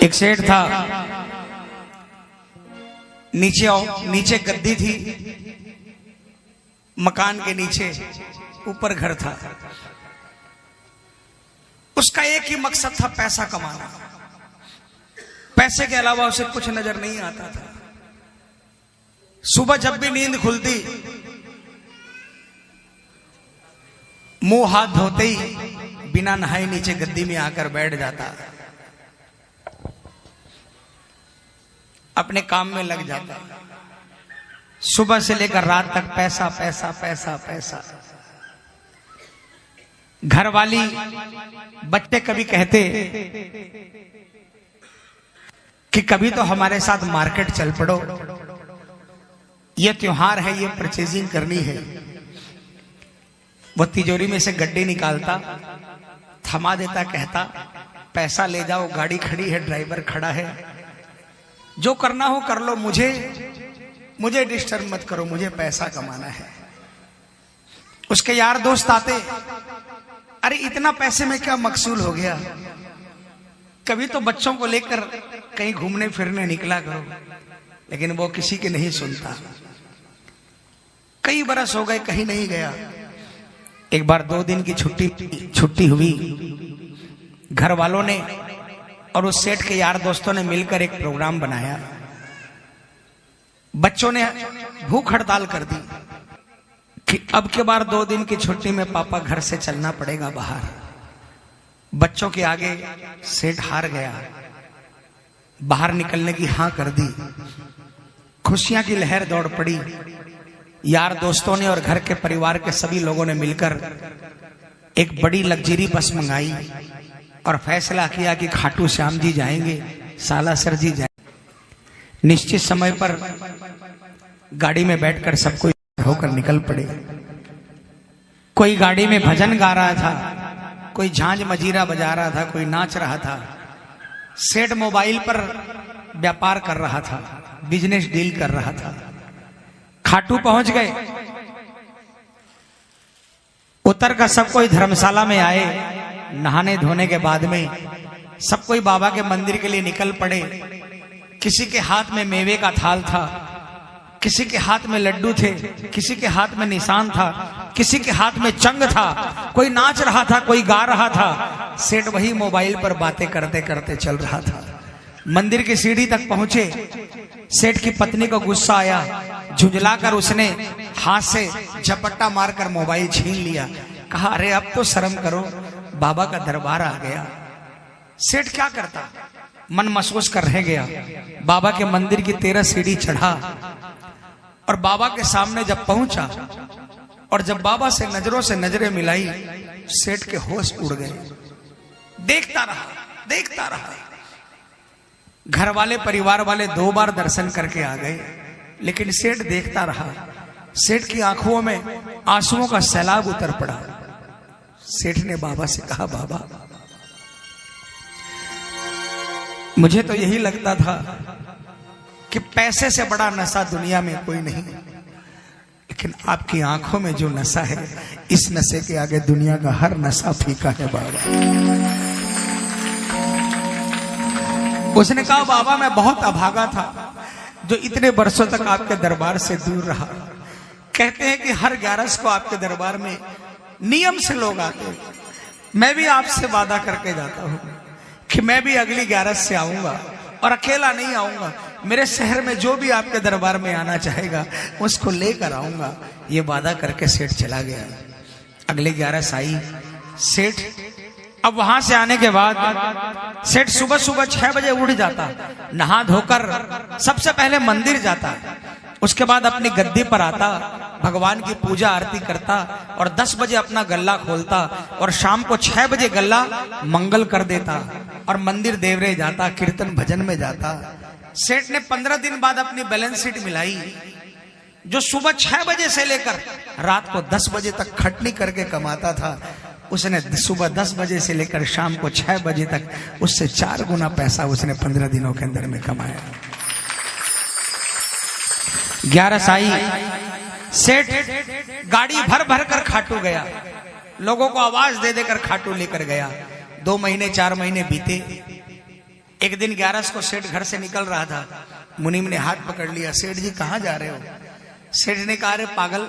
एक सेठ था, नीचे गद्दी थी, मकान के नीचे ऊपर घर था। उसका एक ही मकसद था, पैसा कमाना। पैसे के अलावा उसे कुछ नजर नहीं आता था। सुबह जब भी नींद खुलती, मुंह हाथ धोते ही बिना नहाए नीचे गद्दी में आकर बैठ जाता, अपने काम में लग जाता। सुबह से लेकर रात तक पैसा पैसा पैसा पैसा। घर वाली बच्चे कभी कहते कि कभी तो हमारे साथ मार्केट चल पड़ो, ये त्योहार है, ये परचेजिंग करनी है। वो तिजोरी में से गड्डी निकालता, थमा देता, कहता पैसा ले जाओ, गाड़ी खड़ी है, ड्राइवर खड़ा है, जो करना हो कर लो, मुझे डिस्टर्ब मत करो, मुझे पैसा कमाना है। उसके यार दोस्त आते, अरे इतना पैसे में क्या मकसूल हो गया, कभी तो बच्चों को लेकर कहीं घूमने फिरने निकला करो। लेकिन वो किसी के नहीं सुनता। कई बरस हो गए, कहीं नहीं गया। एक बार 2 दिन की छुट्टी हुई। घर वालों ने और उस सेठ के यार दोस्तों ने मिलकर एक प्रोग्राम बनाया। बच्चों ने भूख हड़ताल कर दी कि अब के बार 2 दिन की छुट्टी में पापा घर से चलना पड़ेगा बाहर। बच्चों के आगे सेठ हार गया, बाहर निकलने की हां कर दी। खुशियां की लहर दौड़ पड़ी। यार दोस्तों ने और घर के परिवार के सभी लोगों ने मिलकर एक बड़ी लग्जरी बस मंगाई और फैसला किया कि खाटू श्याम जी जाएंगे, सालासर जी जाएंगे। निश्चित समय पर गाड़ी में बैठकर सब कोई होकर निकल पड़े। कोई गाड़ी में भजन गा रहा था, कोई झांझ मजीरा बजा रहा था, कोई नाच रहा था। सेठ मोबाइल पर व्यापार कर रहा था, बिजनेस डील कर रहा था। खाटू पहुंच गए। उतर कर सब कोई धर्मशाला में आए। नहाने धोने के बाद में सब कोई बाबा के मंदिर के लिए निकल पड़े। किसी के हाथ में मेवे का थाल था, किसी के हाथ में लड्डू थे, किसी के हाथ में निशान था, किसी के हाथ में चंग था। कोई नाच रहा था, कोई गा रहा था। सेठ वही मोबाइल पर बातें करते करते चल रहा था। मंदिर की सीढ़ी तक पहुंचे। सेठ की पत्नी को गुस्सा आया। झुंझलाकर उसने हाथ से झपट्टा मारकर मोबाइल छीन लिया। कहा, अरे अब तो शर्म करो, बाबा का दरबार आ गया। सेठ क्या करता, मन महसूस कर रह गया। बाबा के मंदिर की 13 सीढ़ी चढ़ा और बाबा के सामने जब पहुंचा और जब बाबा से नजरों से नजरें मिलाई, सेठ के होश उड़ गए। देखता रहा। घर वाले परिवार वाले 2 बार दर्शन करके आ गए, लेकिन सेठ देखता रहा। सेठ की आंखों में आंसुओं का सैलाब उतर पड़ा। सेठ ने बाबा से कहा, बाबा मुझे तो यही लगता था कि पैसे से बड़ा नशा दुनिया में कोई नहीं, लेकिन आपकी आंखों में जो नशा है, इस नशे के आगे दुनिया का हर नशा फीका है बाबा। उसने कहा, बाबा मैं बहुत अभागा था जो इतने वर्षों तक आपके दरबार से दूर रहा। कहते हैं कि हर 11 को आपके दरबार में नियम से लोग आते। मैं भी आपसे वादा करके जाता हूं कि मैं भी अगली 11 से आऊंगा और अकेला नहीं आऊंगा। मेरे शहर में जो भी आपके दरबार में आना चाहेगा उसको लेकर आऊंगा। ये वादा करके सेठ चला गया। अगले 11 आई। सेठ अब वहां से आने के बाद सेठ सुबह 6 बजे उठ जाता, नहा धोकर सबसे पहले मंदिर जाता, उसके बाद अपनी गद्दी पर आता, भगवान की पूजा आरती करता और 10 बजे अपना गल्ला खोलता और शाम को 6 बजे गल्ला मंगल कर देता और मंदिर देवरे जाता, कीर्तन भजन में जाता। सेठ ने 15 दिन बाद अपनी बैलेंस शीट मिलाई। जो सुबह 6 बजे से लेकर रात को 10 बजे तक खटनी करके कमाता था, उसने सुबह 10 बजे से लेकर शाम को 6 बजे तक उससे 4 गुना पैसा उसने 15 दिनों के अंदर में कमाया। 11 आई। सेठ गाड़ी भर भर कर खाटू गया, लोगों को आवाज दे देकर खाटू लेकर गया। 2 महीने 4 महीने बीते। एक दिन 11 को सेठ घर से निकल रहा था। मुनीम ने हाथ पकड़ लिया, सेठ जी कहाँ जा रहे हो? सेठ ने कहा, अरे पागल,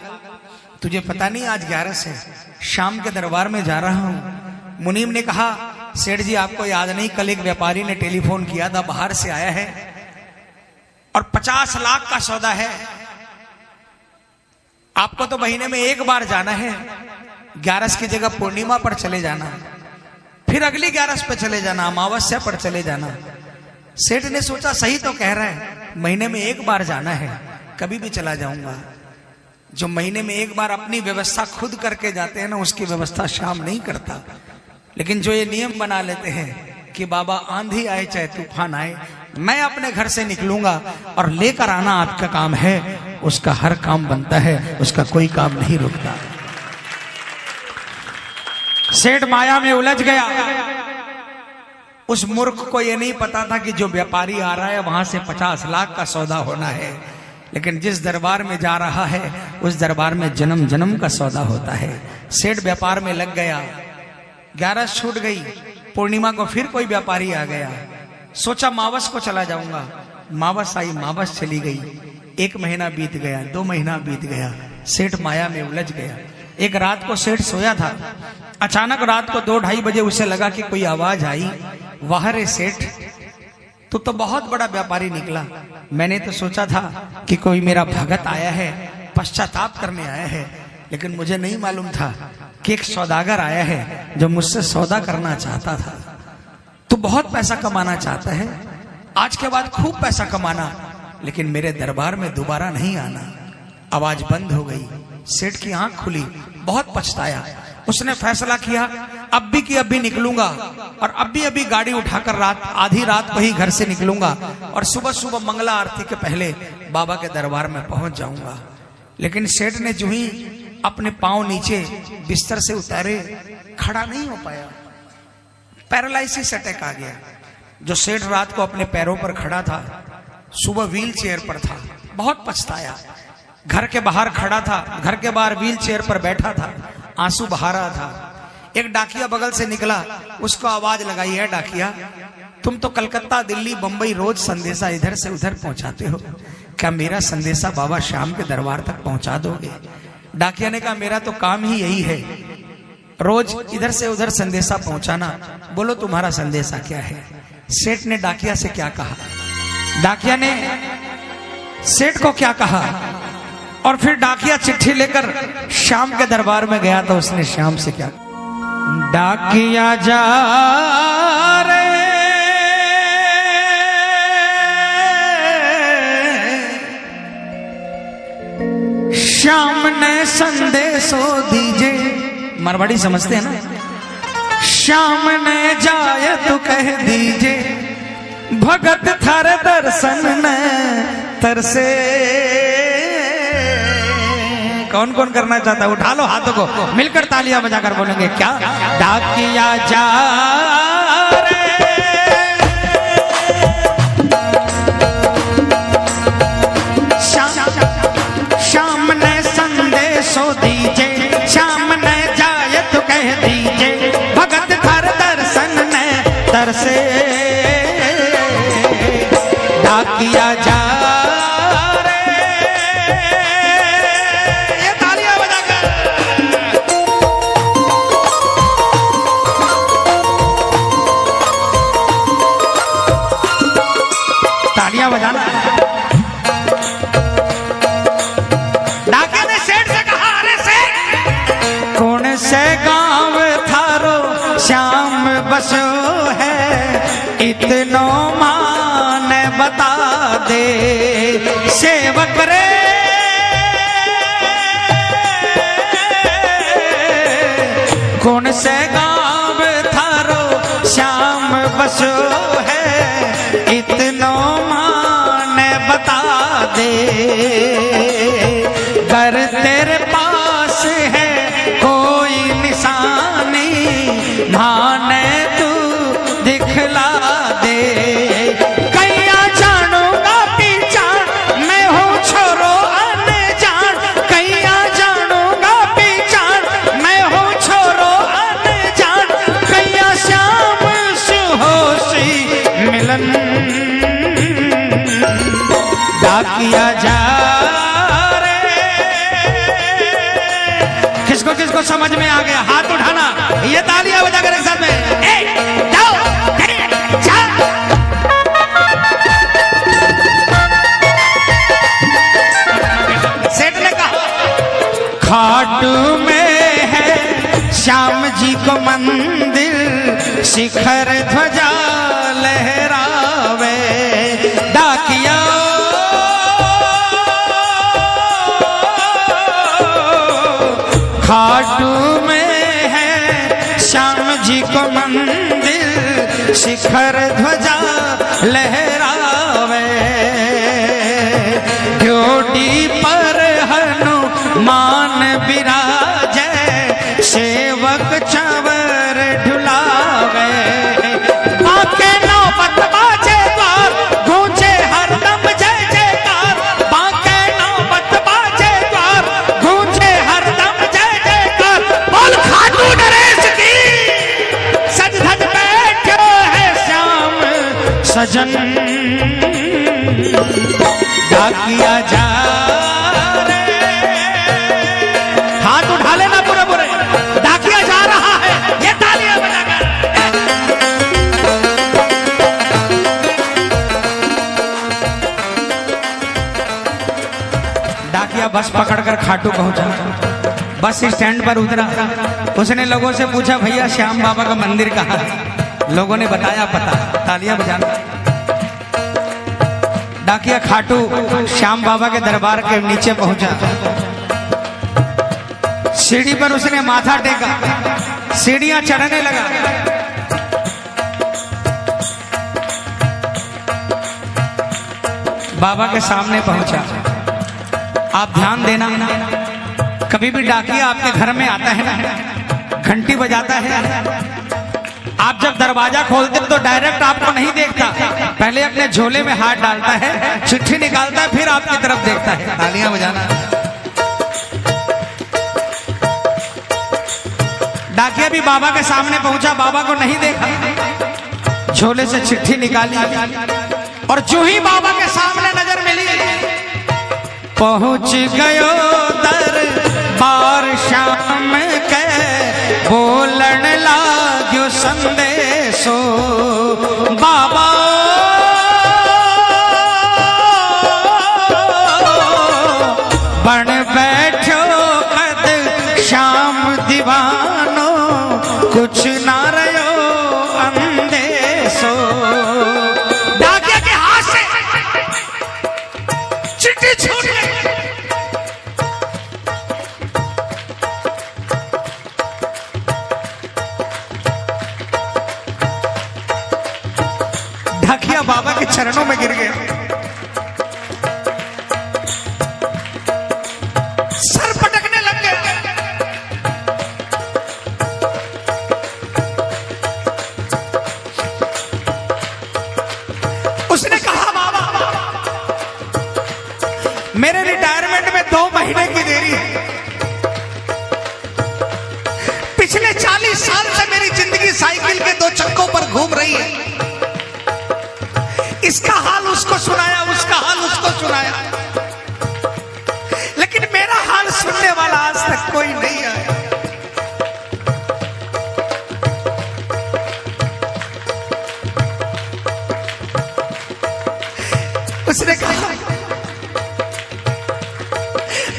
तुझे पता नहीं आज 11 है, शाम के दरबार में जा रहा हूं। मुनीम ने कहा, सेठ जी आपको याद नहीं, कल एक व्यापारी ने टेलीफोन किया था, बाहर से आया है और 50 लाख का सौदा है। आपको तो महीने में एक बार जाना है, 11 की जगह पूर्णिमा पर चले जाना, फिर अगली 11 पे चले जाना, अमावस्या पर चले जाना। सेठ ने सोचा सही तो कह रहा है, महीने में एक बार जाना है, कभी भी चला जाऊंगा। जो महीने में एक बार अपनी व्यवस्था खुद करके जाते हैं ना, उसकी व्यवस्था शाम नहीं करता। लेकिन जो ये नियम बना लेते हैं कि बाबा आंधी आए चाहे तूफान आए, मैं अपने घर से निकलूंगा और लेकर आना आपका काम है, उसका हर काम बनता है, उसका कोई काम नहीं रुकता। सेठ माया में उलझ गया। उस मूर्ख को यह नहीं पता था कि जो व्यापारी आ रहा है वहां से 50 लाख का सौदा होना है, लेकिन जिस दरबार में जा रहा है उस दरबार में जन्म जन्म का सौदा होता है। सेठ व्यापार में लग गया, 11 छूट गई, पूर्णिमा को फिर कोई व्यापारी आ गया। सोचा मावस को चला जाऊंगा, मावस आई, मावस चली गई। 1 महीना बीत गया, 2 महीना बीत गया, सेठ माया में उलझ गया। एक रात को सेठ सोया था, अचानक रात को 2-2:30 बजे उसे लगा कि कोई आवाज आई, वाह रे सेठ, तू तो बहुत बड़ा व्यापारी निकला। मैंने तो सोचा था कि कोई मेरा भगत आया है, पश्चाताप करने आया है, लेकिन मुझे नहीं मालूम था कि एक सौदागर आया है जो मुझसे सौदा करना चाहता था। तू बहुत पैसा कमाना चाहता है, आज के बाद खूब पैसा कमाना, लेकिन मेरे दरबार में दोबारा नहीं आना। आवाज बंद हो गई। सेठ की आंख खुली, बहुत पछताया। उसने फैसला किया, अब भी कि अभी निकलूंगा और अभी गाड़ी उठाकर आधी रात को ही घर से निकलूंगा और सुबह सुबह मंगला आरती के पहले बाबा के दरबार में पहुंच जाऊंगा। लेकिन सेठ ने जो ही अपने पांव नीचे बिस्तर से उतारे, खड़ा नहीं हो पाया, पैरालिसिस अटैक आ गया। जो सेठ रात को अपने पैरों पर खड़ा था, सुबह व्हील चेयर पर था, बहुत पछताया। घर के बाहर खड़ा था, घर के बाहर व्हील चेयर पर बैठा था, आंसू बहा रहा था। एक डाकिया बगल से निकला, उसको आवाज लगाई, है डाकिया, तुम तो कलकत्ता, दिल्ली, बंबई रोज संदेशा इधर से उधर पहुंचाते हो, क्या मेरा संदेशा बाबा शाम के दरबार तक पहुंचा दोगे? डाकिया ने कहा, मेरा तो काम ही यही है, रोज इधर से उधर संदेशा पहुंचाना। बोलो तुम्हारा संदेशा क्या है? सेठ ने डाकिया से क्या कहा, डाकिया ने सेठ को क्या कहा, और फिर डाकिया चिट्ठी लेकर श्याम के दरबार में गया तो उसने श्याम से क्या, डाकिया जा रे श्याम ने संदेशो दीजे, मारवाड़ी समझते हैं ना, श्याम ने जाए तो कह दीजे, भगत थारे दर्शन ने तरसे। कौन कौन करना चाहता है? उठा लो हाथों को, मिलकर तालियां बजाकर बोलेंगे क्या? डाकिया जा रे श्याम ने संदेशो दीजे, श्याम ने जाए तो कह दीजे, भगत थार दर्शन ने तरसे। डाकिया जा बजाना। डाकिया ने सेठ से कहा, अरे सेठ, कौन से गांव थारो श्याम बसो है, इतनो मान बता दे, सेवक रे कौन से गांव थारो श्याम बसो है, इतनो बता दे, कर तेरे पास है कोई निशानी, माने तू दिखला दे। कैया जानूंगा पहचान, मैं हूँ छोरो अनजान, कैया जानूंगा पहचान, मैं हूँ छोरो अनजान, कैया श्याम सुहोशी मिल मिलन डाकिया जा रे। किसको किसको समझ में आ गया हाथ उठाना, ये तालियां बजाकर एक साथ में सेठ ने कहा खाटू में है श्याम जी को मंदिर, शिखर ध्वजा लहरावे डाकिया खाटू में है श्याम जी को मंदिर, शिखर ध्वजा लहरावे ड्योटी पर हनुमान विराजे, सेवक चंवर ढुलावे बाके नौबत बाजे द्वार, गूंजे हरदम जय जयकार, बाके नौबत बाजे द्वार, गूंजे हरदम जय जयकार। बोल खाटू नरेश की सज धज बैठो है श्याम सजन डाकिया जा रे। हाथ उठा लेना पूरे पूरे, डाकिया जा रहा है, ये तालियां बजाकर। डाकिया बस पकड़कर खाटू पहुंचा, बस स्टैंड पर उतरा। उसने लोगों से पूछा भैया श्याम बाबा का मंदिर कहाँ है? लोगों ने बताया पता, तालियां बजाना। डाकिया खाटू श्याम बाबा के दरबार के नीचे पहुंचा, सीढ़ी पर उसने माथा टेका, सीढ़ियां चढ़ने लगा। बाबा के सामने पहुंचा। आप ध्यान देना, कभी भी डाकिया आपके घर में आता है ना, घंटी बजाता है, आप जब दरवाजा खोलते तो डायरेक्ट आपको नहीं देखता, पहले अपने झोले में हाथ डालता है, चिट्ठी निकालता है, फिर आपकी तरफ देखता है। तालियां बजाना। डाकिया भी बाबा के सामने पहुंचा, बाबा को नहीं देखा, झोले से चिट्ठी निकाली और जो ही बाबा के सामने नजर मिली, पहुंच गयो दरबार श्याम के, बोलन लाग्यो संदेशो बाबा बन बैठो कद श्याम दीवानो, कुछ ना रहो अंदेशो। डाकिया के हाथ से चिट्ठी छूट गई। डाकिया बाबा के चरणों में गिर गया, सर पटकने लग गया। उसने कहा बाबा मेरे रिटायरमेंट में 2 महीने की देरी है, पिछले 40 साल से मेरी जिंदगी साइकिल के 2 चक्कों पर घूम रही है। इसका हाल उसको सुनाया, उसका हाल उसको सुनाया, लेकिन मेरा हाल सुनने वाला आज तक कोई नहीं आया। उसने कहा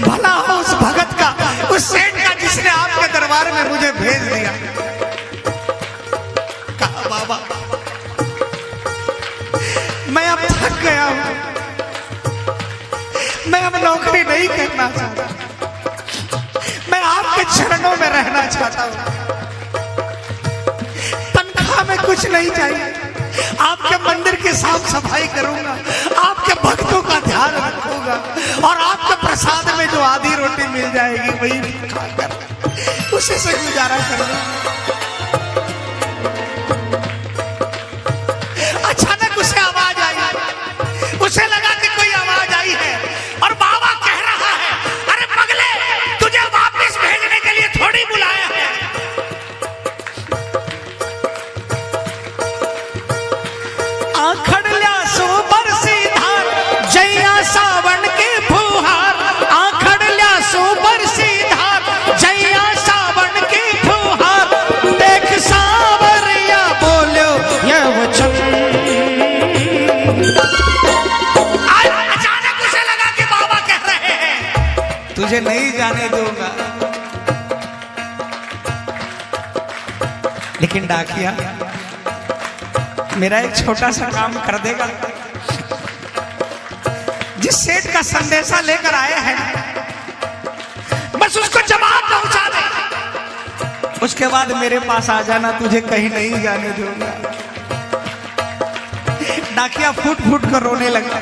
भला हो उस भगत का, उस सेठ का जिसने आपके दरबार में मुझे भेज दिया। कहा बाबा मैं अब थक गया हूं, मैं अब नौकरी नहीं करना चाहता, मैं आपके चरणों में रहना चाहता हूं, तनख्वाह में कुछ नहीं चाहिए, आपके मंदिर की साफ सफाई करूंगा, आपके भक्तों का ध्यान रखूंगा और आपके प्रसाद में जो आधी रोटी मिल जाएगी वही खाकर उसी से गुजारा करूंगा। अचानक उसे आवाज आई, उसे लगा कि कोई आवाज आई है और बाबा कह रहा है अरे पगले तुझे वापस भेजने के लिए थोड़ी बुलाया है। आखड़ल्या सो बरसी धार, जैया सावन के फुहार। आखड़ल्या सो बरसी धार, जैया सावन के फुहार। देख सावरिया बोलो ये वचन। आज अचानक उसे लगा कि बाबा कह रहे हैं तुझे नहीं जाने दूंगा। लेकिन डाकिया मेरा एक छोटा सा काम कर देगा। जिस सेठ का संदेशा लेकर आए हैं बस उसको जवाब पहुंचा दे, उसके बाद मेरे पास आ जाना, तुझे कहीं नहीं जाने दूंगा। डाकिया फूट फूट कर रोने लगा।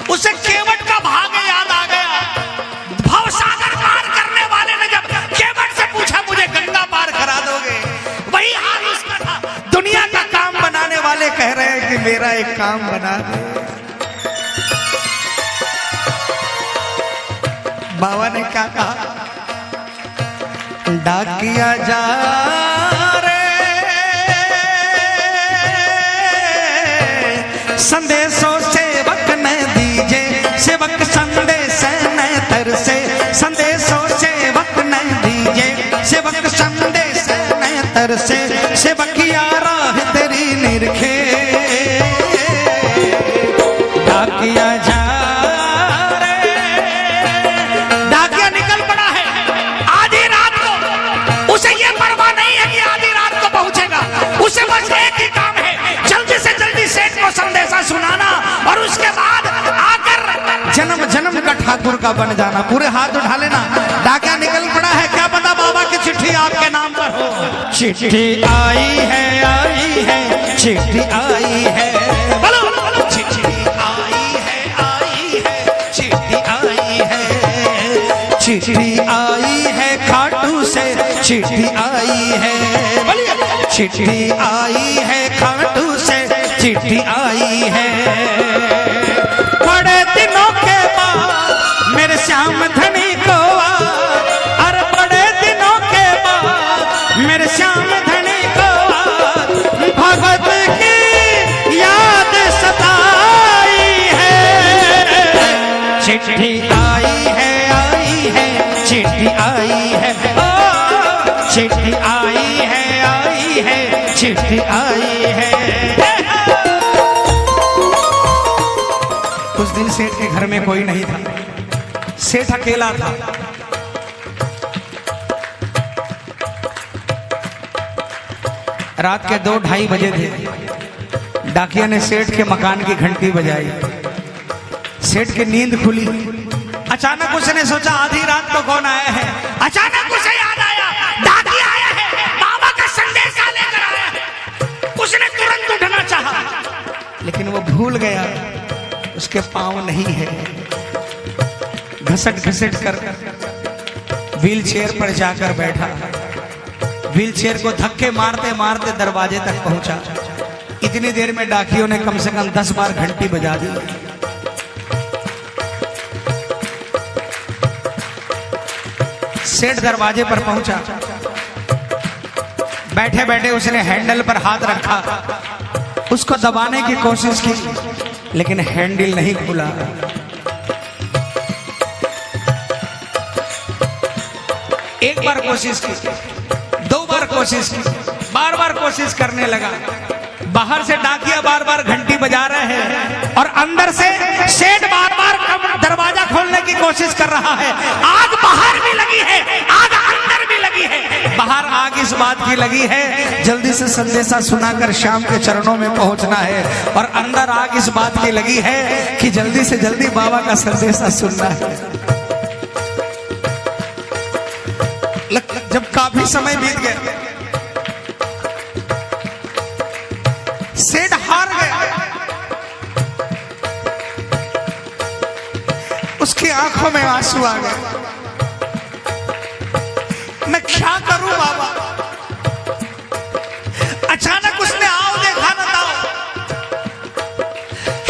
उसे केवट का भाग याद आ गया। भवसागर पार करने वाले ने जब केवट से पूछा मुझे गंगा पार करा दोगे, वही हाल उसका था। दुनिया का काम बनाने वाले कह रहे हैं कि मेरा एक काम बना दे। बाबा ने क्या कहा? डाकिया जा रे संदेशों सेवक न दीजे, सेवक संदेश न तरसे। संदेशों सेवक न दीजे, सेवक संदेश न तरसे। सेवकिया राह तेरी निरखे, डाकिया जा रे। डाकिया निकल पड़ा है आधी रात को। उसे ये परवाह नहीं है कि आधी रात को पहुंचेगा। उसे बस एक ही काम है, जल्दी से जल्दी सेठ को संदेशा सुनाना और उसके बाद आकर जन्म जन्म का ठाकुर का बन जाना। पूरे हाथ उठा लेना। डाकिया निकल पड़ा है, क्या पता बाबा की चिट्ठी आपके नाम पर हो। चिट्ठी आई है, आई है, चिट्ठी आई है। बोलो चिट्ठी आई है, आई है, चिट्ठी आई है। चिट्ठी आई है खाटू से, चिट्ठी आई है। चिट्ठी आई है खाटू से, चिट्ठी आई है। बड़े दिनों के बाद मेरे श्याम धनी को, अरे बड़े दिनों के बाद मेरे श्याम धनी को भगत की याद सताई है। चिट्ठी आई है, आई है, चिट्ठी आई है। ओ चिट्ठी आई है, आई है, चिट्ठी आई है। उस दिन सेठ के घर में कोई नहीं था, सेठ अकेला था। रात के 2-2:30 बजे थे। डाकिया ने सेठ के मकान की घंटी बजाई। सेठ की नींद खुली। अचानक उसने सोचा आधी रात को कौन आया है। अचानक उसे याद आया डाकिया आया है, बाबा का संदेशा लेकर आया है। उसने तुरंत उठना चाहा, लेकिन वो भूल गया उसके पांव नहीं है। घसट घसट कर व्हील चेयर पर जाकर बैठा। व्हील चेयर को धक्के मारते मारते दरवाजे तक पहुंचा। इतनी देर में डाकियों ने कम से कम 10 बार घंटी बजा दी। सेठ दरवाजे पर पहुंचा। बैठे बैठे उसने हैंडल पर हाथ रखा, उसको दबाने की कोशिश की, लेकिन हैंडल नहीं खुला। एक बार कोशिश की, 2 बार कोशिश की, बार बार कोशिश करने लगा। बाहर से डाकिया बार बार घंटी बजा रहे हैं और अंदर से सेठ बार बार दरवाजा खोलने की कोशिश कर रहा है। आग बाहर भी लगी है, आग अंदर भी लगी है। बाहर आग इस बात की लगी है जल्दी से संदेशा सुनाकर श्याम के चरणों में पहुंचना है, और अंदर आग इस बात की लगी है कि जल्दी से जल्दी बाबा का संदेशा सुनना है। जब काफी समय बीत गया, सेठ हार गया। उसकी आंखों में आंसू आ गए। मैं क्या करूं बाबा? अचानक उसने आओ देखा न ताओ,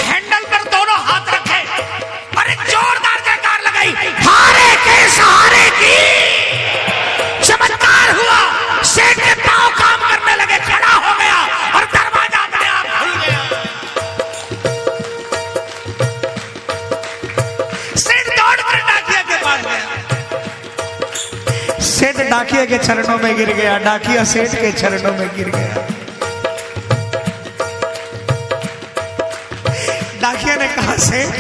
हैंडल पर दोनों हाथ रखे और एक जोरदार जयकार लगाई, हारे के सहारे की। चमत्कार हुआ, सेठ के पांव काम करने लगे, खड़ा हो गया और दरवाजा अपने आप खुल गया। डाकिया के चरणों में गिर गया, डाकिया सेठ के चरणों में गिर गया। डाकिया ने कहा, सेठ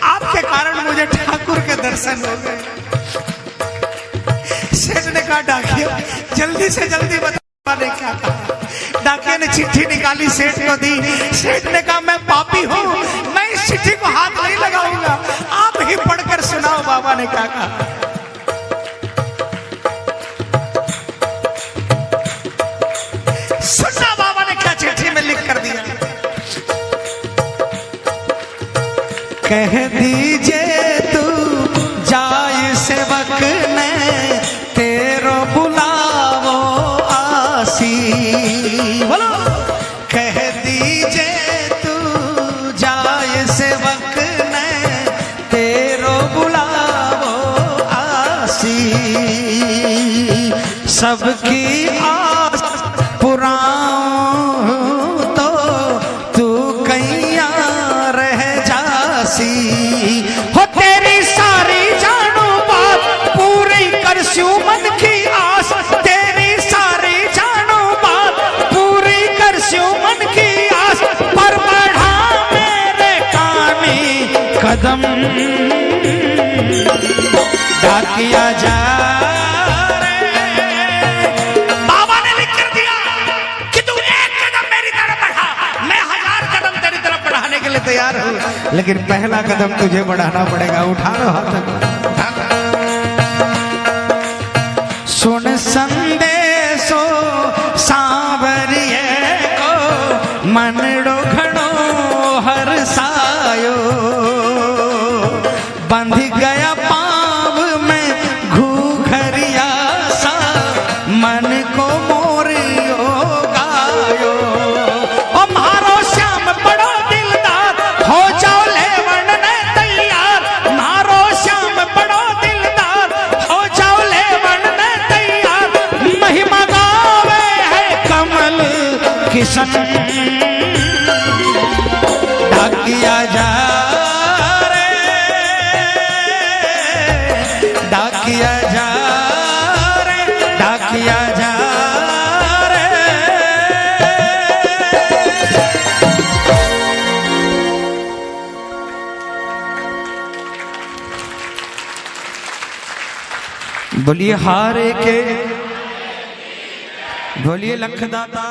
आपके कारण मुझे ठाकुर के दर्शन हो गए। सेठ ने कहा, डाकिया जल्दी से जल्दी बता ने क्या कहा। डाकिया ने चिट्ठी निकाली, सेठ को दी। सेठ ने कहा, मैं पापी हूं, मैं इस चिट्ठी को हाथ नहीं लगाऊंगा, आप ही पढ़कर सुनाओ बाबा ने क्या कहा। सुनना बाबा ने क्या चिट्ठी में लिख कर दिया। कह दीजिए तू जाय सेवक ने तेरो बुलावो आसी। बोलो, कह दीजिए तू जाय सेवक ने तेरो बुलावो आसी। सबकी आस पुराऊं तो तू कैया रह जासी। हो तेरी सारी जानो बात पूरी कर स्यू मन की आस। तेरी सारी जानो बात पूरी कर स्यू मन की आस। पर बढ़ा मेरे कामी कदम डाकिया जा। तैयार हो, लेकिन पहला कदम तुझे बढ़ाना पड़ेगा। उठा लो हाथ। सुन संदेशो सांवरिये को मनड़ो घणो हरसायो। बंध गया पाँव में घूघरिया सा मन को मोरियो गायो। ओ मारो श्याम बड़ो हो जाओ लेवन ने तैयार। मारो श्याम बड़ो दिलदार हो जाओ लेवन ने तैयार। महिमा गावे है कमल किशन डाकिया जा रे, डाकिया जा रे, डाकिया जा रे। बोलिए हारे के, बोलिए लखदाता।